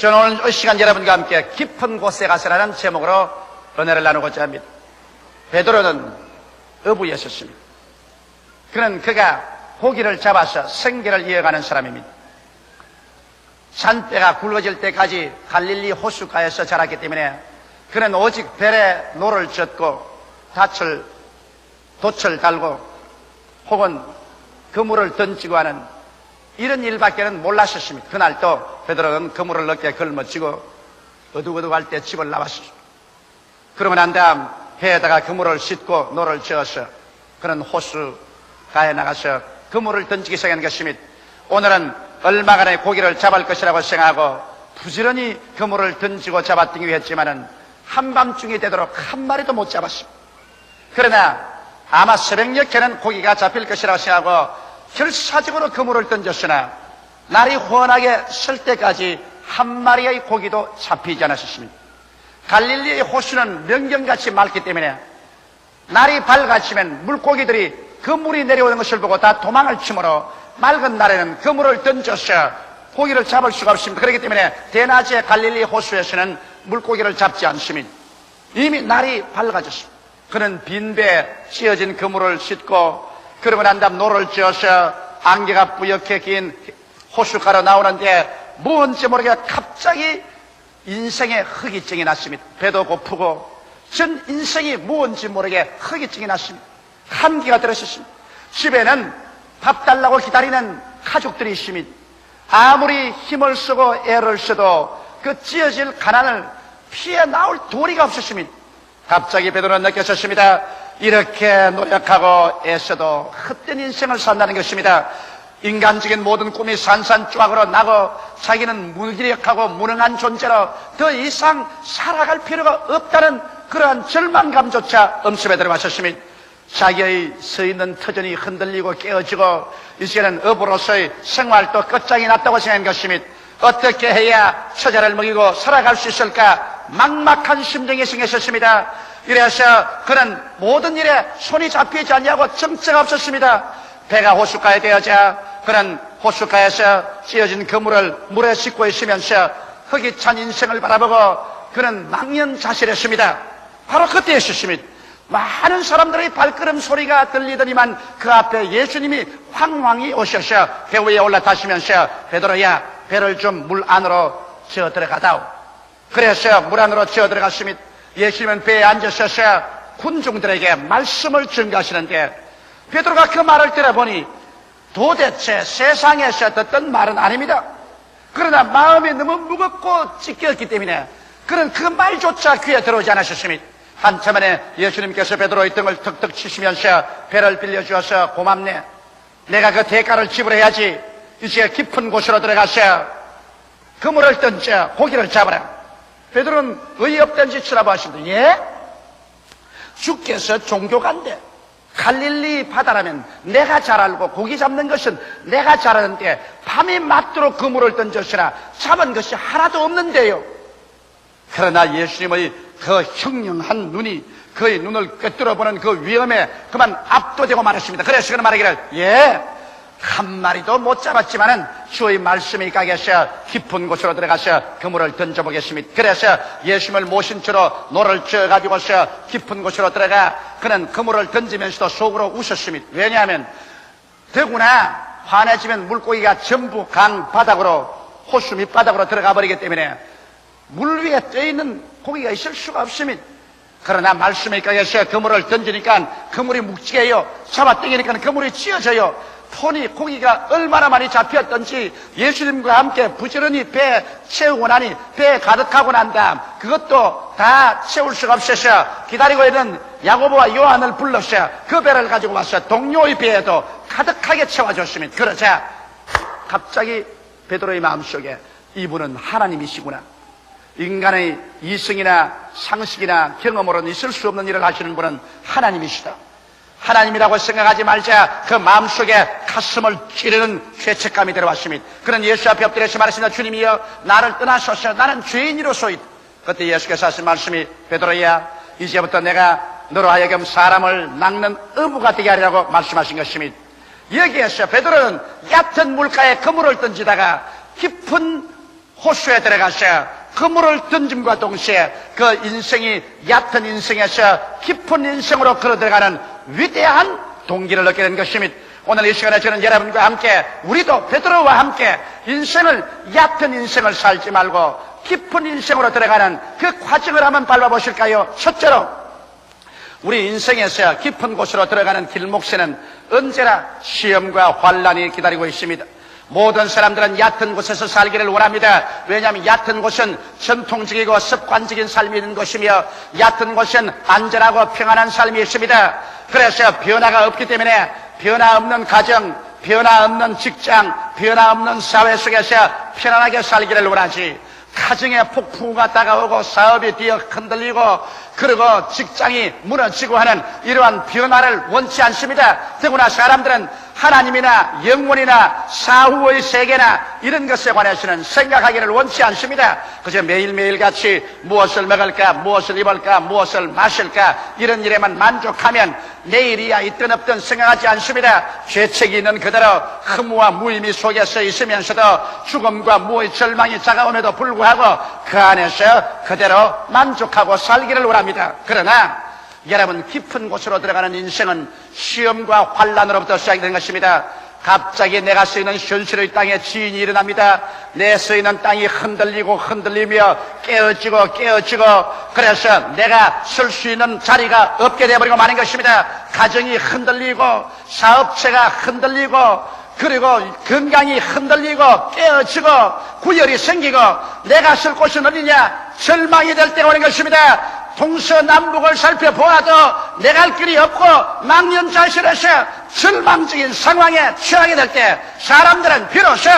저는 오늘 이 시간 여러분과 함께 깊은 곳에 가서라는 제목으로 은혜를 나누고자 합니다. 베드로는 어부였었습니다. 그는 그가 고기를 잡아서 생계를 이어가는 사람입니다. 산배가 굵어질 때까지 갈릴리 호숫가에서 자랐기 때문에 그는 오직 벨에 노를 젓고 돛을 달고 혹은 그물을 던지고 하는 이런 일밖에는 몰랐었습니다. 그날도 베드로는 그물을 어깨에 걸머쥐고 어둑어둑할 때 집을 나왔습니다. 그러고 난 다음 배에다가 그물을 싣고 노를 저어서 그는 호수가에 나가서 그물을 던지기 시작한 것입니다. 오늘은 얼마간의 고기를 잡을 것이라고 생각하고 부지런히 그물을 던지고 잡아당기고 했지만은 한밤중이 되도록 한 마리도 못 잡았습니다. 그러나 아마 새벽녘에는 고기가 잡힐 것이라고 생각하고 결사적으로 그물을 던졌으나 날이 훤하게 설 때까지 한 마리의 고기도 잡히지 않았습니다. 갈릴리의 호수는 명경같이 맑기 때문에 날이 밝아지면 물고기들이 그 물이 내려오는 것을 보고 다 도망을 치므로 맑은 날에는 그물을 던져서 고기를 잡을 수가 없습니다. 그렇기 때문에 대낮에 갈릴리 호수에서는 물고기를 잡지 않습니다. 이미 날이 밝아졌습니다. 그는 빈배에 씌어진 그물을 싣고 그러고 난 다음 노를 지어서 안개가 뿌옇게 낀 호숫가로 나오는데 뭔지 모르게 갑자기 인생의 허기증이 났습니다. 배도 고프고 전 인생이 뭔지 모르게 허기증이 났습니다. 한기가 들었습니다. 집에는 밥 달라고 기다리는 가족들이 있습니다. 아무리 힘을 쓰고 애를 써도 그 찌어질 가난을 피해 나올 도리가 없었습니다. 갑자기 베드로는 느꼈습니다. 이렇게 노력하고 애써도 헛된 인생을 산다는 것입니다. 인간적인 모든 꿈이 산산조각으로 나고 자기는 무기력하고 무능한 존재로 더 이상 살아갈 필요가 없다는 그러한 절망감조차 엄습에 들어가셨습니다. 자기의 서 있는 터전이 흔들리고 깨어지고 이제는 어부로서의 생활도 끝장이 났다고 생각한 것입니다. 어떻게 해야 처자를 먹이고 살아갈 수 있을까 막막한 심정이 생겼습니다. 이래서 그는 모든 일에 손이 잡히지 않냐고 정체가 없었습니다. 배가 호숫가에 되어자 그는 호숫가에서 찌어진 그물을 물에 싣고 있으면서 흙이 찬 인생을 바라보고 그는 망연자실했습니다. 바로 그때였습니다. 많은 사람들의 발걸음 소리가 들리더니만 그 앞에 예수님이 황황히 오셔서 배 위에 올라타시면서 베드로야 배를 좀 물 안으로 지어 들어가다오. 그래서 물 안으로 지어 들어갔습니다. 예수님은 배에 앉으셔서 군중들에게 말씀을 전가하시는데 베드로가 그 말을 들어보니 도대체 세상에서 듣던 말은 아닙니다. 그러나 마음이 너무 무겁고 찢겼기 때문에 그는 그 말조차 귀에 들어오지 않으셨습니다. 한참 만에 예수님께서 베드로의 등을 턱턱 치시면서 배를 빌려주어서 고맙네. 내가 그 대가를 지불해야지. 이제 깊은 곳으로 들어가서 그물을 던져 고기를 잡아라. 베드로는 어이없던 짓을 하고 하십니다. 예? 주께서 종교가인데 갈릴리 바다라면 내가 잘 알고 고기 잡는 것은 내가 잘 아는데 밤이 맞도록 그물을 던졌으나 잡은 것이 하나도 없는데요. 그러나 예수님의 그 형령한 눈이 그의 눈을 꿰뚫어보는 그 위험에 그만 압도되고 말았습니다. 그래서 그는 말하기를 예, 한 마리도 못 잡았지만은 주의 말씀이 가게서 깊은 곳으로 들어가서 그물을 던져보겠습니다. 그래서 예수님을 모신 채로 노를 쪄가지고서 깊은 곳으로 들어가 그는 그물을 던지면서도 속으로 웃었습니다. 왜냐하면 더구나 환해지면 물고기가 전부 강 바닥으로 호수 밑바닥으로 들어가 버리기 때문에 물 위에 떠있는 고기가 있을 수가 없습니다. 그러나 말씀이 가게서 그물을 던지니까 그물이 묵직해요. 잡아당기니까 그물이 찌어져요. 폰이 고기가 얼마나 많이 잡혔던지 예수님과 함께 부지런히 배 채우고 나니 배 가득하고 난 다음 그것도 다 채울 수가 없어서 기다리고 있는 야고보와 요한을 불러서 그 배를 가지고 와서 동료의 배에도 가득하게 채워줬습니다. 그러자 갑자기 베드로의 마음속에 이분은 하나님이시구나. 인간의 이성이나 상식이나 경험으로는 있을 수 없는 일을 하시는 분은 하나님이시다. 하나님이라고 생각하지 말자 그 마음속에 가슴을 찌르는 죄책감이 들어왔습니다. 그는 예수 앞에 엎드려서 말했습니다. 주님이여 나를 떠나소서 나는 죄인이로소이다. 그때 예수께서 하신 말씀이 베드로야 이제부터 내가 너로 하여금 사람을 낚는 어부가 되게 하리라고 말씀하신 것입니다. 여기에서 베드로는 얕은 물가에 그물을 던지다가 깊은 호수에 들어가서 그물을 던짐과 동시에 그 인생이 얕은 인생에서 깊은 인생으로 걸어 들어가는 위대한 동기를 얻게 된 것입니다. 오늘 이 시간에 저는 여러분과 함께, 우리도 베드로와 함께 인생을, 얕은 인생을 살지 말고 깊은 인생으로 들어가는 그 과정을 한번 밟아보실까요? 첫째로, 우리 인생에서 깊은 곳으로 들어가는 길목에는 언제나 시험과 환란이 기다리고 있습니다. 모든 사람들은 얕은 곳에서 살기를 원합니다. 왜냐하면 얕은 곳은 전통적이고 습관적인 삶이 있는 곳이며, 얕은 곳은 안전하고 평안한 삶이 있습니다. 그래서 변화가 없기 때문에 변화 없는 가정, 변화 없는 직장, 변화 없는 사회 속에서 편안하게 살기를 원하지, 가정에 폭풍우가 다가오고 사업이 뒤어 흔들리고 그리고 직장이 무너지고 하는 이러한 변화를 원치 않습니다. 더구나 사람들은 하나님이나 영혼이나 사후의 세계나 이런 것에 관해서는 생각하기를 원치 않습니다. 그저 매일매일 같이 무엇을 먹을까, 무엇을 입을까, 무엇을 마실까 이런 일에만 만족하면 내일이야 있든 없든 생각하지 않습니다. 죄책이 있는 그대로 허무와 무의미 속에서 있으면서도 죽음과 무의 절망이 다가옴에도 불구하고 그 안에서 그대로 만족하고 살기를 원합니다. 그러나 여러분, 깊은 곳으로 들어가는 인생은 시험과 환란으로부터 시작되는 것입니다. 갑자기 내가 쓰이는 현실의 땅에 지진이 일어납니다. 내 쓰이는 땅이 흔들리고 흔들리며 깨어지고 깨어지고, 그래서 내가 설 수 있는 자리가 없게 되어버리고 마는 것입니다. 가정이 흔들리고 사업체가 흔들리고 그리고 건강이 흔들리고 깨어지고 구열이 생기고 내가 쓸 곳은 어디냐, 절망이 될 때가 오는 것입니다. 동서남북을 살펴보아도 내 갈 길이 없고 망연자실해서 절망적인 상황에 처하게 될 때 사람들은 비로소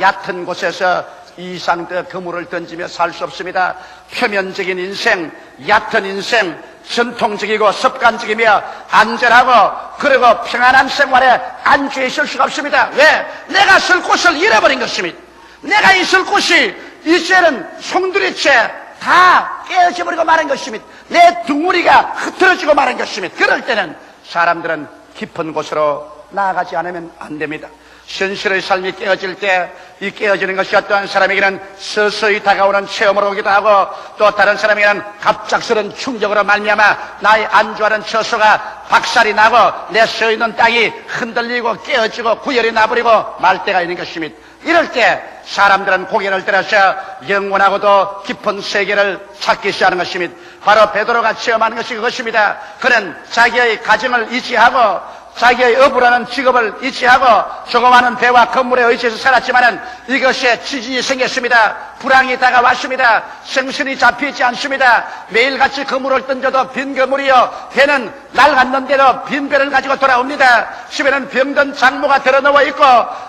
얕은 곳에서 이상의 그물을 던지며 살 수 없습니다. 표면적인 인생, 얕은 인생, 전통적이고 습관적이며 안전하고 그리고 평안한 생활에 안주해 있을 수가 없습니다. 왜? 내가 쓸 곳을 잃어버린 것입니다. 내가 있을 곳이 이제는 송두리째 다 깨어져 버리고 마는 것입니다. 내 둥우리가 흐트러지고 마는 것입니다. 그럴 때는 사람들은 깊은 곳으로 나아가지 않으면 안 됩니다. 현실의 삶이 깨어질 때 이 깨어지는 것이 어떠한 사람에게는 서서히 다가오는 체험으로 오기도 하고, 또 다른 사람에게는 갑작스러운 충격으로 말미암아 나의 안주하는 처소가 박살이 나고 내 서 있는 땅이 흔들리고 깨어지고 구열이 나버리고 말 때가 있는 것입니다. 이럴 때 사람들은 고개를 들어서 영원하고도 깊은 세계를 찾기 시작하는 것입니다. 바로 베드로가 체험하는 것이 그것입니다. 그는 자기의 가정을 유지하고 자기의 어부라는 직업을 유지하고 조그마한 배와 건물에 의지해서 살았지만은 이것에 지진이 생겼습니다. 불황이 다가왔습니다. 정신이 잡히지 않습니다. 매일같이 그물을 던져도 빈 그물이요, 배는 낡았는데도 빈 배를 가지고 돌아옵니다. 집에는 병든 장모가 들어누워 있고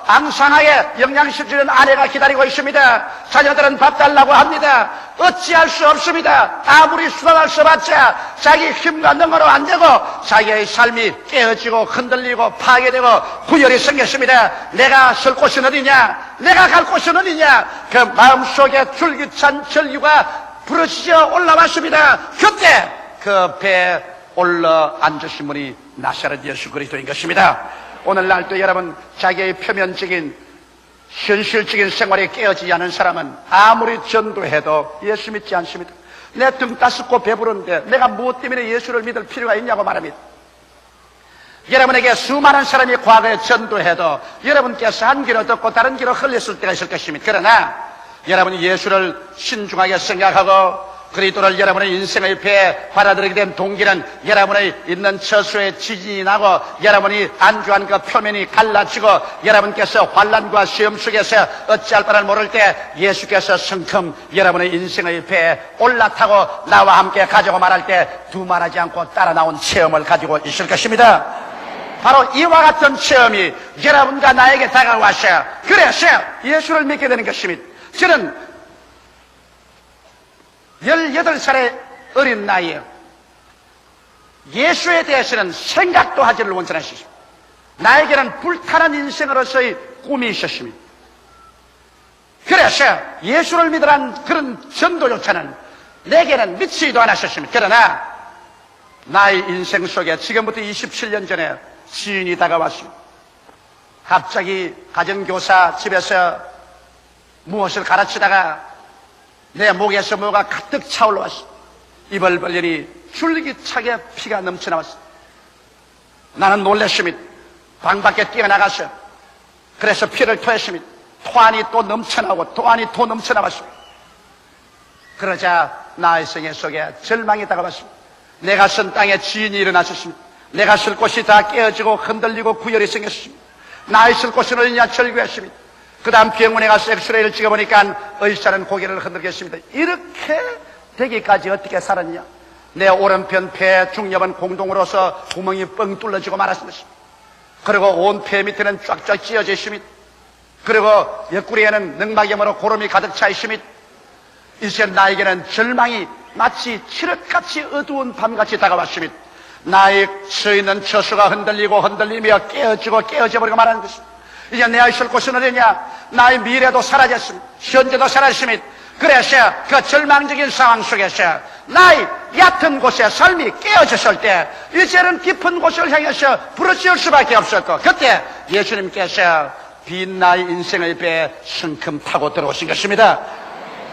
앙상하게 영양실 주는 아내가 기다리고 있습니다. 자녀들은 밥 달라고 합니다. 어찌할 수 없습니다. 아무리 수단을 써봤자 자기 힘과 능으로 안 되고 자기의 삶이 깨어지고 흔들리고 파괴되고 구열이 생겼습니다. 내가 설 곳은 어디냐, 내가 갈 곳은 어디냐, 그 마음속에 줄기찬 전류가 부러지져 올라왔습니다. 그때 그 배에 올라 앉으신 분이 나사렛 예수 그리스도인 것입니다. 오늘날도 여러분, 자기의 표면적인 현실적인 생활에 깨어지지 않은 사람은 아무리 전도해도 예수 믿지 않습니다. 내 등 따숩고 배부른데 내가 무엇 때문에 예수를 믿을 필요가 있냐고 말합니다. 여러분에게 수많은 사람이 과거에 전도해도 여러분께서 한 귀로 듣고 다른 귀로 흘렸을 때가 있을 것입니다. 그러나 여러분이 예수를 신중하게 생각하고 그리스도를 여러분의 인생의 배에 받아들이게 된 동기는 여러분의 있는 처소에 지진이 나고 여러분이 안주한 그 표면이 갈라지고 여러분께서 환난과 시험 속에서 어찌할 바를 모를 때 예수께서 성큼 여러분의 인생의 배에 올라타고 나와 함께 가자고 말할 때 두말하지 않고 따라 나온 체험을 가지고 있을 것입니다. 바로 이와 같은 체험이 여러분과 나에게 다가와서 그래서 예수를 믿게 되는 것입니다. 저는 18살의 어린 나이에 예수에 대해서는 생각도 하지를 원천하셨습니다. 나에게는 불타는 인생으로서의 꿈이 있었습니다. 그래서 예수를 믿으란 그런 전도조차는 내게는 미치지도 않았었습니다. 그러나 나의 인생 속에 지금부터 27년 전에 지인이 다가왔습니다. 갑자기 가정교사 집에서 무엇을 가르치다가 내 목에서 뭐가 가득 차올라 왔습니다. 입을 벌리니 줄기차게 피가 넘쳐나왔습니다. 나는 놀랐습니다. 방 밖에 뛰어나가서 그래서 피를 토했습니다. 토안이 또 넘쳐나고 토안이 또 넘쳐나왔습니다. 그러자 나의 생애 속에 절망이 다가왔습니다. 내가 선 땅에 지인이 일어나셨습니다. 내가 쓸 곳이 다 깨어지고 흔들리고 구열이 생겼습니다. 나의 쓸 곳은 어디냐 절규했습니다. 그 다음 병원에 가서 엑스레이를 찍어보니까 의사는 고개를 흔들겠습니다. 이렇게 되기까지 어떻게 살았냐? 내 오른편 폐 중엽은 공동으로서 구멍이 뻥 뚫려지고 말았습니다. 그리고 온 폐 밑에는 쫙쫙 찢어져 있습니다. 그리고 옆구리에는 늑막염으로 고름이 가득 차 있습니다. 이제 나에게는 절망이 마치 칠흑같이 어두운 밤같이 다가왔습니다. 나의 서 있는 처수가 흔들리며 깨어져 버리고 말하는 것입니다. 이제 내 있을 곳은 어디냐? 나의 미래도 사라졌습니다. 현재도 사라졌습니다. 그래서 그 절망적인 상황 속에서 나의 얕은 곳에 삶이 깨어졌을 때 이제는 깊은 곳을 향해서 부르짖을 수밖에 없었고, 그때 예수님께서 빈 나의 인생의 배에 성큼 타고 들어오신 것입니다.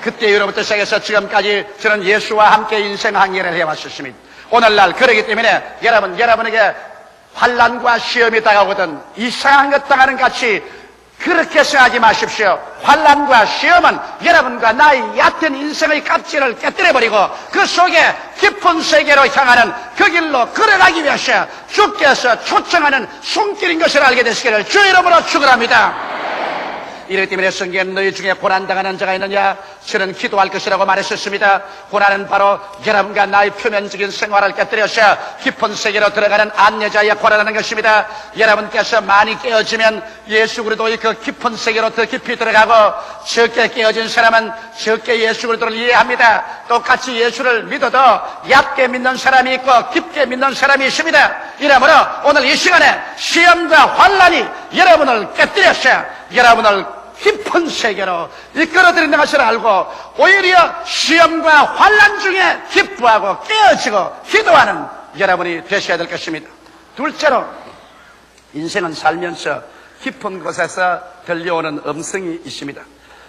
그때 여러분부터 시작해서 지금까지 저는 예수와 함께 인생 항해를 해왔었습니다. 오늘날 그러기 때문에 여러분에게 환난과 시험이 다가오거든 이상한 것 당하는 같이 그렇게 생각하지 마십시오. 환난과 시험은 여러분과 나의 얕은 인생의 껍질을 깨뜨려버리고 그 속에 깊은 세계로 향하는 그 길로 걸어가기 위해서 주께서 초청하는 손길인 것을 알게 되시기를 주 이름으로 축원합니다. 이렇기 때문에 성경에 너희 중에 고난당하는 자가 있느냐? 저는 기도할 것이라고 말했었습니다. 고난은 바로 여러분과 나의 표면적인 생활을 깨뜨려서 깊은 세계로 들어가는 안내자의 고난하는 것입니다. 여러분께서 많이 깨어지면 예수 그리스도의 그 깊은 세계로 더 깊이 들어가고, 적게 깨어진 사람은 적게 예수 그리스도를 이해합니다. 똑같이 예수를 믿어도 얕게 믿는 사람이 있고 깊게 믿는 사람이 있습니다. 이러므로 오늘 이 시간에 시험과 환난이 여러분을 깨뜨려서 여러분을 깊은 세계로 이끌어들이는 것을 알고 오히려 시험과 환난 중에 기뻐하고 깨어지고 기도하는 여러분이 되셔야 될 것입니다. 둘째로, 인생은 살면서 깊은 곳에서 들려오는 음성이 있습니다.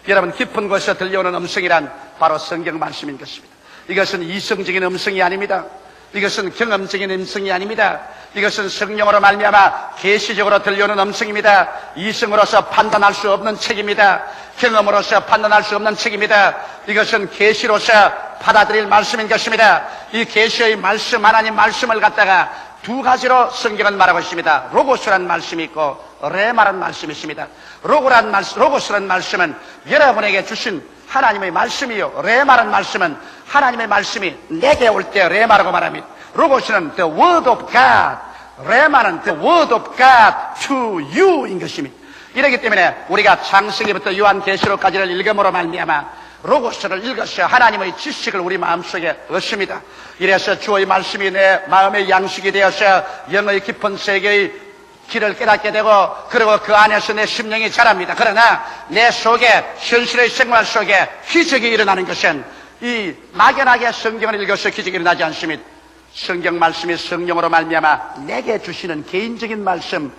여러분, 깊은 곳에서 들려오는 음성이란 바로 성경 말씀인 것입니다. 이것은 이성적인 음성이 아닙니다. 이것은 경험적인 음성이 아닙니다. 이것은 성령으로 말미암아 계시적으로 들려오는 음성입니다. 이성으로서 판단할 수 없는 책입니다. 경험으로서 판단할 수 없는 책입니다. 이것은 계시로서 받아들일 말씀인 것입니다. 이 계시의 말씀, 하나님 말씀을 갖다가 두 가지로 성경은 말하고 있습니다. 로고스란 말씀이 있고 레마란 말씀이 있습니다. 로고스란 말씀은 여러분에게 주신 하나님의 말씀이요, 레마란 말씀은 하나님의 말씀이 내게 올 때 레마라고 말합니다. 로고스는 the word of God, 레마는 the word of God to you인 것입니다. 이렇기 때문에 우리가 창세기부터 요한계시록까지를 읽음으로 말미암아 로고스를 읽어서 하나님의 지식을 우리 마음속에 얻습니다. 이래서 주의 말씀이 내 마음의 양식이 되어서 영의 깊은 세계의 길을 깨닫게 되고, 그리고 그 안에서 내 심령이 자랍니다. 그러나 내 속에, 현실의 생활 속에 기적이 일어나는 것은 이 막연하게 성경을 읽어서 기적이 일어나지 않습니다. 성경 말씀이 성령으로 말미암아 내게 주시는 개인적인 말씀,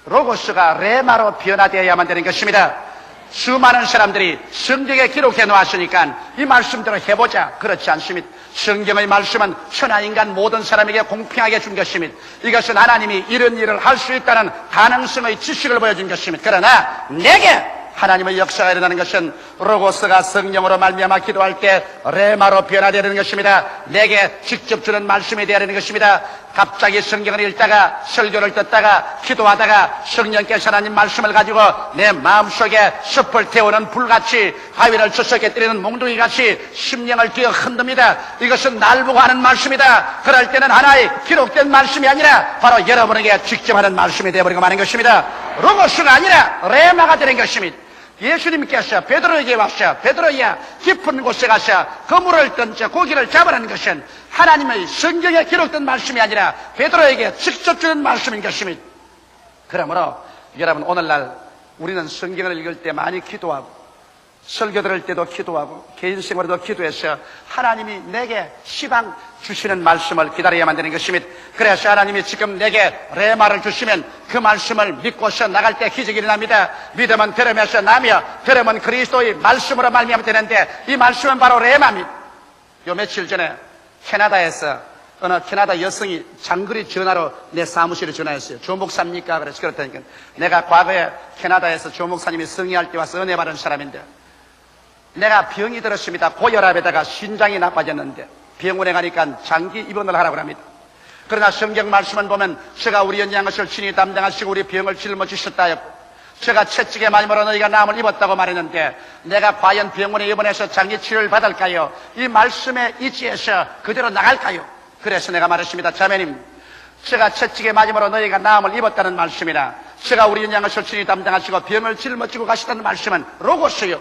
로고스가 레마로 변화되어야만 되는 것입니다. 수많은 사람들이 성경에 기록해 놓았으니까 이 말씀대로 해보자, 그렇지 않습니다. 성경의 말씀은 천하인간 모든 사람에게 공평하게 준 것입니다. 이것은 하나님이 이런 일을 할 수 있다는 가능성의 지식을 보여준 것입니다. 그러나 내게 하나님의 역사가 일어나는 것은 로고스가 성령으로 말미암아 기도할 때 레마로 변화되는 것입니다. 내게 직접 주는 말씀이 되어야 되는 것입니다. 갑자기 성경을 읽다가 설교를 듣다가 기도하다가 성령께서 하나님 말씀을 가지고 내 마음속에 숲을 태우는 불같이, 바위를 주석에 때리는 몽둥이같이 심령을 뛰어 흔듭니다. 이것은 날 보고 하는 말씀이다. 그럴 때는 하나의 기록된 말씀이 아니라 바로 여러분에게 직접 하는 말씀이 되어버리고 마는 것입니다. 로고스가 아니라 레마가 되는 것입니다. 예수님께서 베드로에게 와서, 베드로야 깊은 곳에 가서 그물을 던져 고기를 잡으라는 것은 하나님의 성경에 기록된 말씀이 아니라 베드로에게 직접 주는 말씀인 것입니다. 그러므로 여러분, 오늘날 우리는 성경을 읽을 때 많이 기도하고 설교 들을 때도 기도하고 개인 생활에도 기도해서 하나님이 내게 시방 주시는 말씀을 기다려야만 되는 것입니다. 그래서 하나님이 지금 내게 레마를 주시면 그 말씀을 믿고서 나갈 때 기적이 일어납니다. 믿음은 들음에서 나며 들음은 그리스도의 말씀으로 말미암아 되는데 이 말씀은 바로 레마입니다. 요 며칠 전에 캐나다에서 어느 캐나다 여성이 장거리 전화로 내 사무실에 전화했어요. 조 목사입니까? 그래서 그렇다니까 내가 과거에 캐나다에서 조 목사님이 승리할 때 와서 은혜 받은 사람인데 내가 병이 들었습니다. 고혈압에다가 신장이 나빠졌는데 병원에 가니까 장기 입원을 하라고 합니다. 그러나 성경 말씀을 보면 제가 우리 연약한 것을 친히 담당하시고 우리 병을 짊어지셨다 했고 제가 채찍에 맞음으로 너희가 나음을 입었다고 말했는데 내가 과연 병원에 입원해서 장기 치료를 받을까요? 이 말씀에 의지해서 그대로 나갈까요? 그래서 내가 말했습니다. 자매님, 제가 채찍에 맞음으로 너희가 나음을 입었다는 말씀이나 제가 우리 연약한 것을 친히 담당하시고 병을 짊어지고 가시다는 말씀은 로고스요.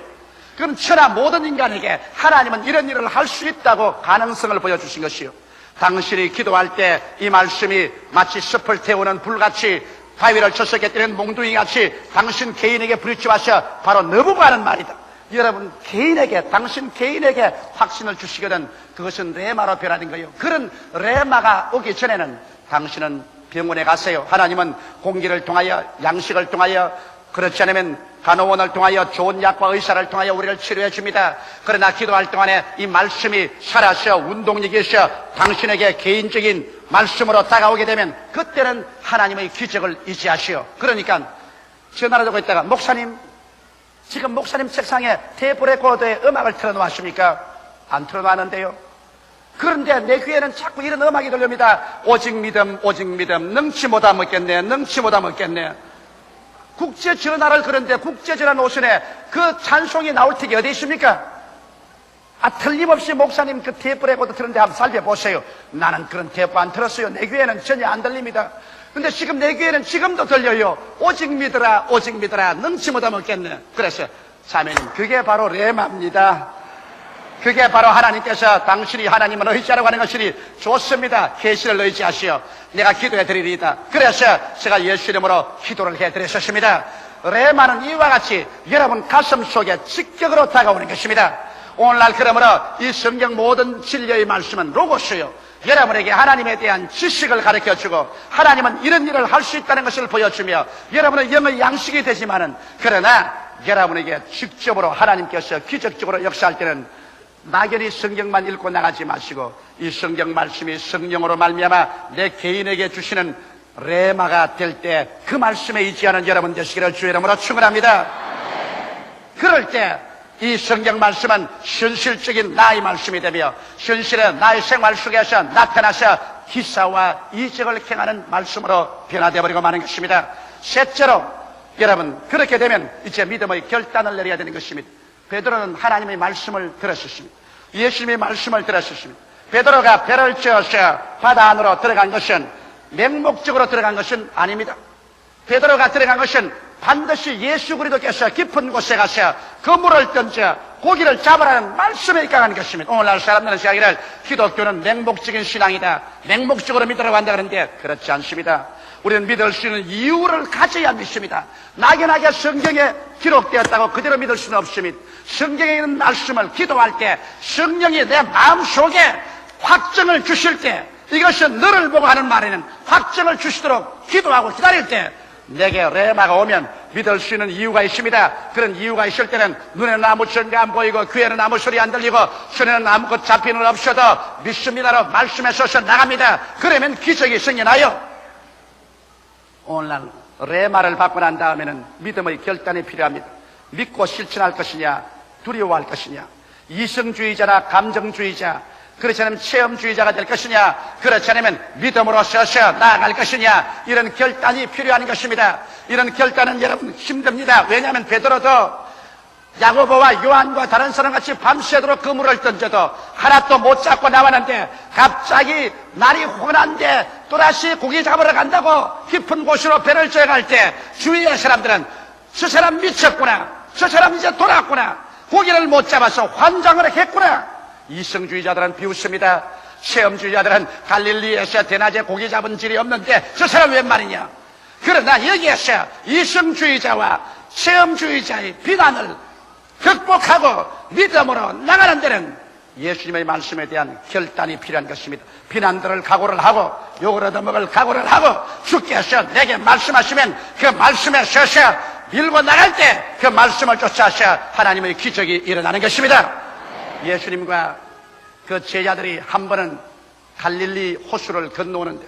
그럼 천하 모든 인간에게 하나님은 이런 일을 할 수 있다고 가능성을 보여주신 것이요. 당신이 기도할 때 이 말씀이 마치 숲을 태우는 불같이 바위를 쳐서 깨뜨리는 몽둥이같이 당신 개인에게 부딪혀와서 바로 너보고 하는 말이다. 여러분 개인에게, 당신 개인에게 확신을 주시거든 그것은 레마로 변하는 거예요. 그런 레마가 오기 전에는 당신은 병원에 가세요. 하나님은 공기를 통하여 양식을 통하여 그렇지 않으면 간호원을 통하여 좋은 약과 의사를 통하여 우리를 치료해 줍니다. 그러나 기도할 동안에 이 말씀이 살아서 운동력이 있어 당신에게 개인적인 말씀으로 다가오게 되면 그때는 하나님의 기적을 의지하시오. 그러니까 전화를 하고 있다가 목사님, 지금 목사님 책상에 테이프 레코더에 음악을 틀어놓았습니까? 안 틀어놨는데요. 그런데 내 귀에는 자꾸 이런 음악이 들립니다. 오직 믿음, 오직 믿음, 능치 못하 먹겠네, 능치 못하 먹겠네. 국제전화를 그런데 국제전화 노선에 그 찬송이 나올 턱이 어디 있습니까? 틀림없이 목사님 그 테이프 레코더 틀는데 한번 살펴보세요. 나는 그런 테이프 안 틀었어요. 내 귀에는 전혀 안 들립니다. 근데 지금 내 귀에는 지금도 들려요. 오직 믿으라, 오직 믿으라, 능치 못하 먹겠네. 그래서 자매님, 그게 바로 레마입니다. 그게 바로 하나님께서 당신이 하나님을 의지하라고 하는 것이니 좋습니다. 계시를 의지하시오. 내가 기도해 드리리이다. 그래서 제가 예수 이름으로 기도를 해 드렸습니다. 레마는 이와 같이 여러분 가슴 속에 직격으로 다가오는 것입니다. 오늘날 그러므로 이 성경 모든 진리의 말씀은 로고스요. 여러분에게 하나님에 대한 지식을 가르쳐주고 하나님은 이런 일을 할 수 있다는 것을 보여주며 여러분의 영의 양식이 되지만은 그러나 여러분에게 직접으로 하나님께서 기적적으로 역사할 때는 막연히 성경만 읽고 나가지 마시고 이 성경 말씀이 성령으로 말미암아 내 개인에게 주시는 레마가 될 때 그 말씀에 의지하는 여러분 되시기를 주의 이름으로 축원합니다. 그럴 때 이 성경 말씀은 현실적인 나의 말씀이 되며 현실의 나의 생활 속에서 나타나서 기사와 이적을 행하는 말씀으로 변화되어 버리고 마는 것입니다. 셋째로 여러분 그렇게 되면 이제 믿음의 결단을 내려야 되는 것입니다. 베드로는 하나님의 말씀을 들었습니다. 예수님의 말씀을 들었습니다. 베드로가 배를 저어서 바다 안으로 들어간 것은 맹목적으로 들어간 것은 아닙니다. 베드로가 들어간 것은 반드시 예수 그리스도께서 깊은 곳에 가서 그물을 던져 고기를 잡으라는 말씀에 입각하는 것입니다. 오늘날 사람들은 생각하기를 기독교는 맹목적인 신앙이다, 맹목적으로 믿으라고 한다 그러는데 그렇지 않습니다. 우리는 믿을 수 있는 이유를 가져야 믿습니다. 막연하게 성경에 기록되었다고 그대로 믿을 수는 없습니다. 성경에 있는 말씀을 기도할 때 성령이 내 마음속에 확정을 주실 때 이것은 너를 보고 하는 말에는 확정을 주시도록 기도하고 기다릴 때 내게 레마가 오면 믿을 수 있는 이유가 있습니다. 그런 이유가 있을 때는 눈에는 아무 전가 안 보이고 귀에는 아무 소리 안 들리고 손에는 아무것 잡히는 없어도 믿습니다로 말씀에 서서 나갑니다. 그러면 기적이 생겨나요. 오늘날 레마를 받고 난 다음에는 믿음의 결단이 필요합니다. 믿고 실천할 것이냐 두려워할 것이냐, 이성주의자나 감정주의자, 그렇지 않으면 체험주의자가 될 것이냐, 그렇지 않으면 믿음으로 서서 나아갈 것이냐, 이런 결단이 필요한 것입니다. 이런 결단은 여러분 힘듭니다. 왜냐하면 베드로도 야고보와 요한과 다른 사람같이 밤새도록 그물을 던져도 하나도 못 잡고 나왔는데 갑자기 날이 혼한데 또다시 고기 잡으러 간다고 깊은 곳으로 배를 저어갈 때 주위의 사람들은 저 사람 미쳤구나, 저 사람 이제 돌아왔구나, 고기를 못 잡아서 환장을 했구나. 이성주의자들은 비웃습니다. 체험주의자들은 갈릴리에서 대낮에 고기 잡은 질이 없는데 저 사람 웬 말이냐. 그러나 여기에서 이성주의자와 체험주의자의 비난을 극복하고 믿음으로 나가는 데는 예수님의 말씀에 대한 결단이 필요한 것입니다. 비난들을 각오를 하고 욕을 얻어먹을 각오를 하고 주께서 내게 말씀하시면 그 말씀에 서서 밀고 나갈 때 그 말씀을 쫓아서 하나님의 기적이 일어나는 것입니다. 예수님과 그 제자들이 한 번은 갈릴리 호수를 건너오는데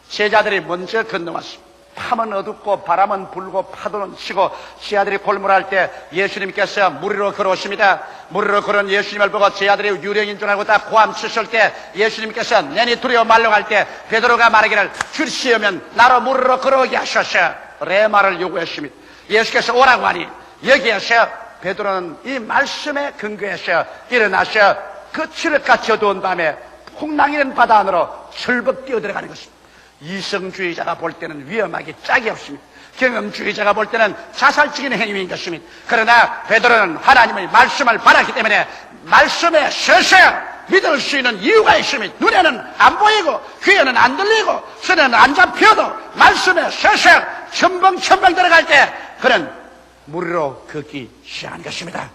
제자들이 먼저 건너왔습니다. 밤은 어둡고 바람은 불고 파도는 치고 제자들이 골몰할 때 예수님께서 물 위로 걸어오십니다. 물 위로 걸어온 예수님을 보고 제자들이 유령인 줄 알고 다 고함 치실 때 예수님께서 내니 두려워 말라고 할 때 베드로가 말하기를 주시오면 나로 물 위로 걸어오게 하셔서 레마를 요구했습니다. 예수께서 오라고 하니 여기에서 베드로는 이 말씀에 근거해서 일어나서 그 칠흑같이 어두운 밤에 풍랑이는 바다 안으로 철벅 뛰어들어가는 것입니다. 이성주의자가 볼 때는 위험하기 짝이 없습니다. 경험주의자가 볼 때는 자살적인 행위인 것입니다. 그러나 베드로는 하나님의 말씀을 받았기 때문에 말씀에 서서 믿을 수 있는 이유가 있습니다. 눈에는 안 보이고 귀에는 안 들리고 손에는 안 잡혀도 말씀에 서서 첨벙첨벙 들어갈 때 그는 물 위로 걷기 시작한 것입니다.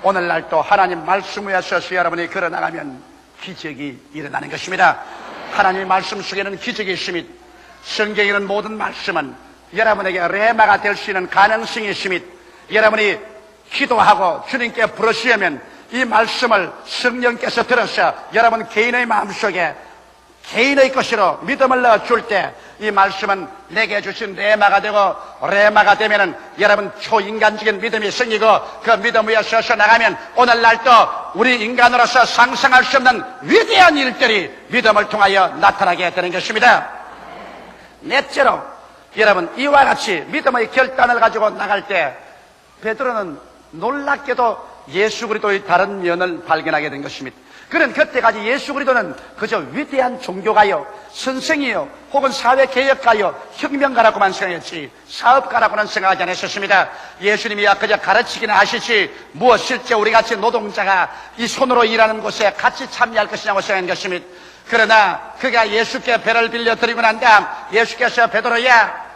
오늘날 또 하나님 말씀 위에 서서 여러분이 걸어나가면 기적이 일어나는 것입니다. 하나님의 말씀 속에는 기적이 있습니다. 성경에 있는 모든 말씀은 여러분에게 레마가 될 수 있는 가능성이 있습니다. 여러분이 기도하고 주님께 부르시면 이 말씀을 성령께서 들어서 여러분 개인의 마음속에 개인의 것으로 믿음을 넣어줄 때 이 말씀은 내게 주신 레마가 되고 레마가 되면은 여러분 초인간적인 믿음이 생기고 그 믿음 위에 서서 나가면 오늘날 또 우리 인간으로서 상상할 수 없는 위대한 일들이 믿음을 통하여 나타나게 되는 것입니다. 넷째로 여러분 이와 같이 믿음의 결단을 가지고 나갈 때 베드로는 놀랍게도 예수 그리스도의 다른 면을 발견하게 된 것입니다. 그는 그때까지 예수 그리스도는 그저 위대한 종교가요, 선생이요, 혹은 사회개혁가요, 혁명가라고만 생각했지 사업가라고는 생각하지 않았었습니다. 예수님이 그저 가르치기는 하시지 무엇 실제 우리같이 노동자가 이 손으로 일하는 곳에 같이 참여할 것이냐고 생각한 것입니다. 그러나 그가 예수께 배를 빌려드리고 난 다음 예수께서 베드로야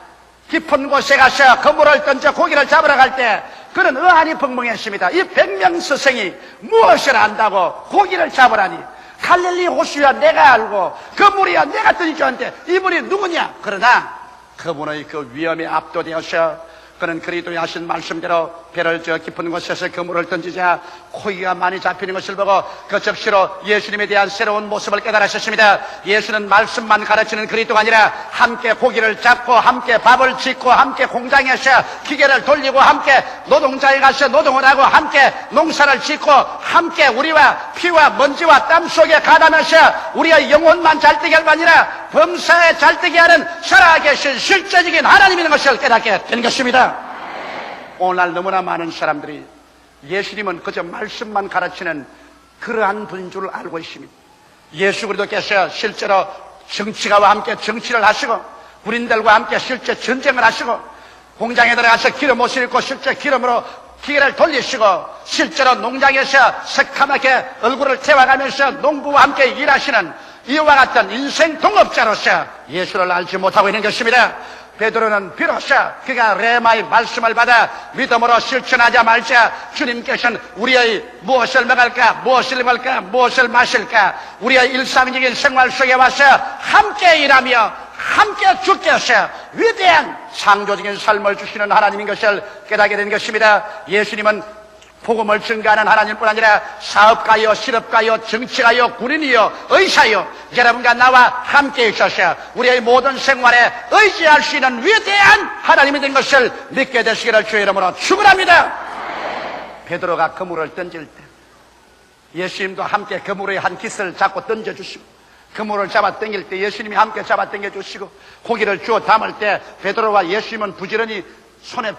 깊은 곳에 가서 그물을 던져 고기를 잡으러 갈 때 그는 의아니 벙벙했습니다. 이 100명 스승이 무엇을 안다고 고기를 잡으라니 갈릴리 호수야 내가 알고 그 물이야 내가 던질 줄 아는데 이분이 누구냐. 그러나 그분의 그 위험에 압도되어서 그는 그리스도의 하신 말씀대로 배를 저 깊은 곳에서 그물을 던지자 고기가 많이 잡히는 것을 보고 그 접시로 예수님에 대한 새로운 모습을 깨달았습니다. 예수는 말씀만 가르치는 그리스도가 아니라 함께 고기를 잡고 함께 밥을 짓고 함께 공장에서 기계를 돌리고 함께 노동자에 가서 노동을 하고 함께 농사를 짓고 함께 우리와 피와 먼지와 땀 속에 가다면서 우리의 영혼만 잘되게 할 뿐 아니라 범사에 잘되게 하는 살아계신 실제적인 하나님인 것을 깨닫게 된 것입니다. 오늘날 너무나 많은 사람들이 예수님은 그저 말씀만 가르치는 그러한 분인 줄 알고 있습니다. 예수 그리스도께서 실제로 정치가와 함께 정치를 하시고 군인들과 함께 실제 전쟁을 하시고 공장에 들어가서 기름 옷을 입고 실제 기름으로 기계를 돌리시고 실제로 농장에서 새카맣게 얼굴을 태워가면서 농부와 함께 일하시는 이와 같은 인생 동업자로서 예수를 알지 못하고 있는 것입니다. 베드로는 비로소 그가 레마의 말씀을 받아 믿음으로 실천하자마자 주님께서는 우리의 무엇을 먹을까, 무엇을 입을까, 무엇을 마실까, 우리의 일상적인 생활 속에 와서 함께 일하며 함께 주께서 위대한 창조적인 삶을 주시는 하나님인 것을 깨닫게 된 것입니다. 예수님은 복음을 증가하는 하나님뿐 아니라 사업가요, 실업가요, 정치가요, 군인이요, 의사요, 여러분과 나와 함께 있어서 우리의 모든 생활에 의지할 수 있는 위대한 하나님이 된 것을 믿게 되시기를 주의 이름으로 축원합니다. 베드로가 그물을 던질 때 예수님도 함께 그물의 한 깃을 잡고 던져주시고 그물을 잡아 당길 때 예수님이 함께 잡아 당겨주시고 고기를 주워 담을 때 베드로와 예수님은 부지런히 손에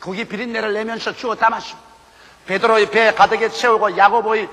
고기 비린내를 내면서 주워 담았습니다. 베드로의 배에 가득히 채우고 야고보의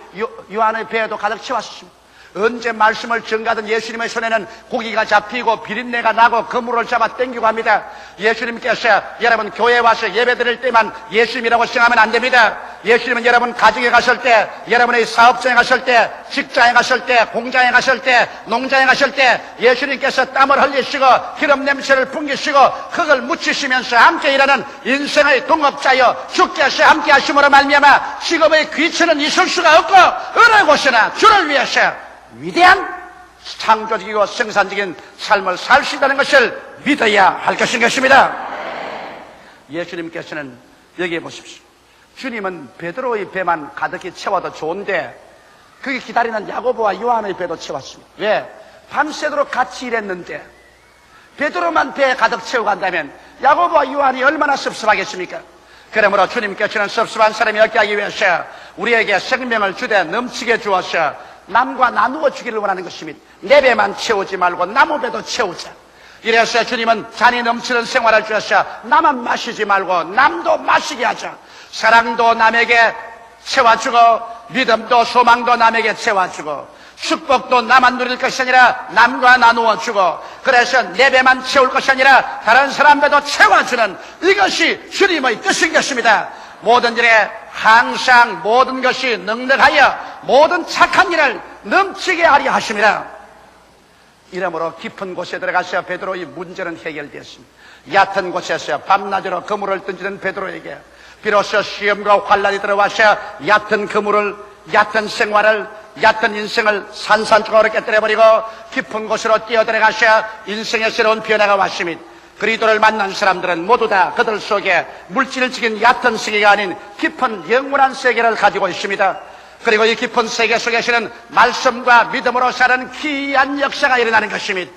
요한의 배에도 가득 채웠습니다. 언제 말씀을 전가하던 예수님의 손에는 고기가 잡히고 비린내가 나고 그물을 잡아 당기고 합니다. 예수님께서 여러분 교회에 와서 예배 드릴 때만 예수님이라고 생각하면 안 됩니다. 예수님은 여러분 가정에 가실 때, 여러분의 사업장에 가실 때, 직장에 가실 때, 공장에 가실 때, 농장에 가실 때 예수님께서 땀을 흘리시고 기름 냄새를 풍기시고 흙을 묻히시면서 함께 일하는 인생의 동업자여 주께서 함께 하심으로 말미암아 직업의 귀천은 있을 수가 없고 어느 곳이나 주를 위해서 위대한 창조적이고 생산적인 삶을 살 수 있다는 것을 믿어야 할 것입니다. 예수님께서는 여기에 보십시오. 주님은 베드로의 배만 가득히 채워도 좋은데 그게 기다리는 야고보와 요한의 배도 채웠습니다. 왜? 밤새도록 같이 일했는데 베드로만 배에 가득 채우고 간다면 야고보와 요한이 얼마나 섭섭하겠습니까? 그러므로 주님께서는 섭섭한 사람이 없게 하기 위해서 우리에게 생명을 주되 넘치게 주어서 남과 나누어 주기를 원하는 것입니다. 내 배만 채우지 말고 남의 배도 채우자. 이래서 주님은 잔이 넘치는 생활을 주셔서 나만 마시지 말고 남도 마시게 하자. 사랑도 남에게 채워주고 믿음도 소망도 남에게 채워주고 축복도 나만 누릴 것이 아니라 남과 나누어 주고 그래서 내 배만 채울 것이 아니라 다른 사람 배도 채워주는 이것이 주님의 뜻인 것입니다. 모든 일에 항상 모든 것이 넉넉하여 모든 착한 일을 넘치게 하려 하십니다. 이러므로 깊은 곳에 들어가서 베드로의 문제는 해결되었습니다. 얕은 곳에서 밤낮으로 그물을 던지는 베드로에게 비로소 시험과 환란이 들어와서 얕은 그물을, 얕은 생활을, 얕은 인생을 산산조각으로 깨뜨려버리고 깊은 곳으로 뛰어들어가서 인생의 새로운 변화가 왔습니다. 그리스도를 만난 사람들은 모두 다 그들 속에 물질적인 얕은 세계가 아닌 깊은 영원한 세계를 가지고 있습니다. 그리고 이 깊은 세계 속에서는 말씀과 믿음으로 사는 기이한 역사가 일어나는 것입니다.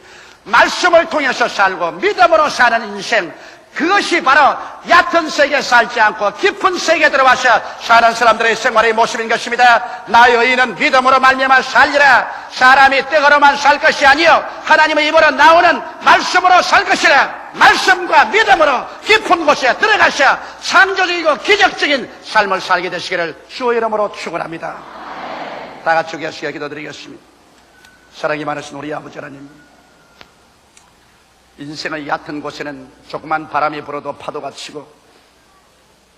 말씀을 통해서 살고 믿음으로 사는 인생, 그것이 바로 얕은 세계에 살지 않고 깊은 세계에 들어와서 사는 사람들의 생활의 모습인 것입니다. 나의 의인은 믿음으로 말미암아 살리라. 사람이 떡으로만 살 것이 아니요 하나님의 입으로 나오는 말씀으로 살 것이라. 말씀과 믿음으로 깊은 곳에 들어가서 창조적이고 기적적인 삶을 살게 되시기를 주의 이름으로 축원합니다. 다 같이 계시게 기도드리겠습니다. 사랑이 많으신 우리 아버지 하나님, 인생의 얕은 곳에는 조그만 바람이 불어도 파도가 치고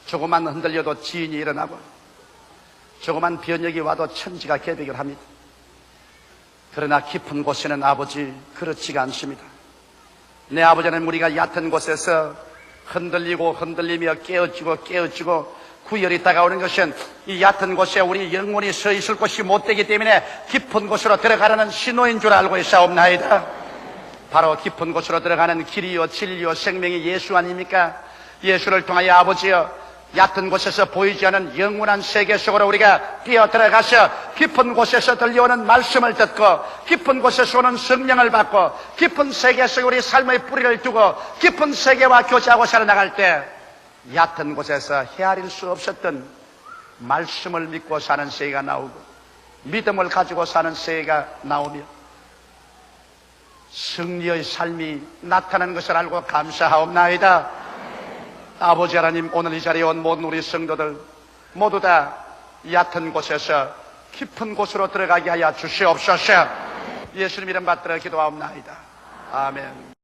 조그만 흔들려도 지인이 일어나고 조그만 변혁이 와도 천지가 개벽을 합니다. 그러나 깊은 곳에는 아버지 그렇지가 않습니다. 내 아버지는 우리가 얕은 곳에서 흔들리고 흔들리며 깨어지고 구열이 다가오는 것은 이 얕은 곳에 우리 영혼이 서 있을 곳이 못 되기 때문에 깊은 곳으로 들어가라는 신호인 줄 알고 있사옵나이다. 바로 깊은 곳으로 들어가는 길이요 진리요 생명이 예수 아닙니까? 예수를 통하여 아버지여 얕은 곳에서 보이지 않는 영원한 세계 속으로 우리가 뛰어들어가서 깊은 곳에서 들려오는 말씀을 듣고 깊은 곳에서 오는 성령을 받고 깊은 세계 속에 우리 삶의 뿌리를 두고 깊은 세계와 교제하고 살아나갈 때 얕은 곳에서 헤아릴 수 없었던 말씀을 믿고 사는 세계가 나오고 믿음을 가지고 사는 세계가 나오며 승리의 삶이 나타나는 것을 알고 감사하옵나이다. 아버지 하나님, 오늘 이 자리에 온 모든 우리 성도들 모두 다 얕은 곳에서 깊은 곳으로 들어가게 하여 주시옵소서. 예수님 이름 받들어 기도하옵나이다. 아멘.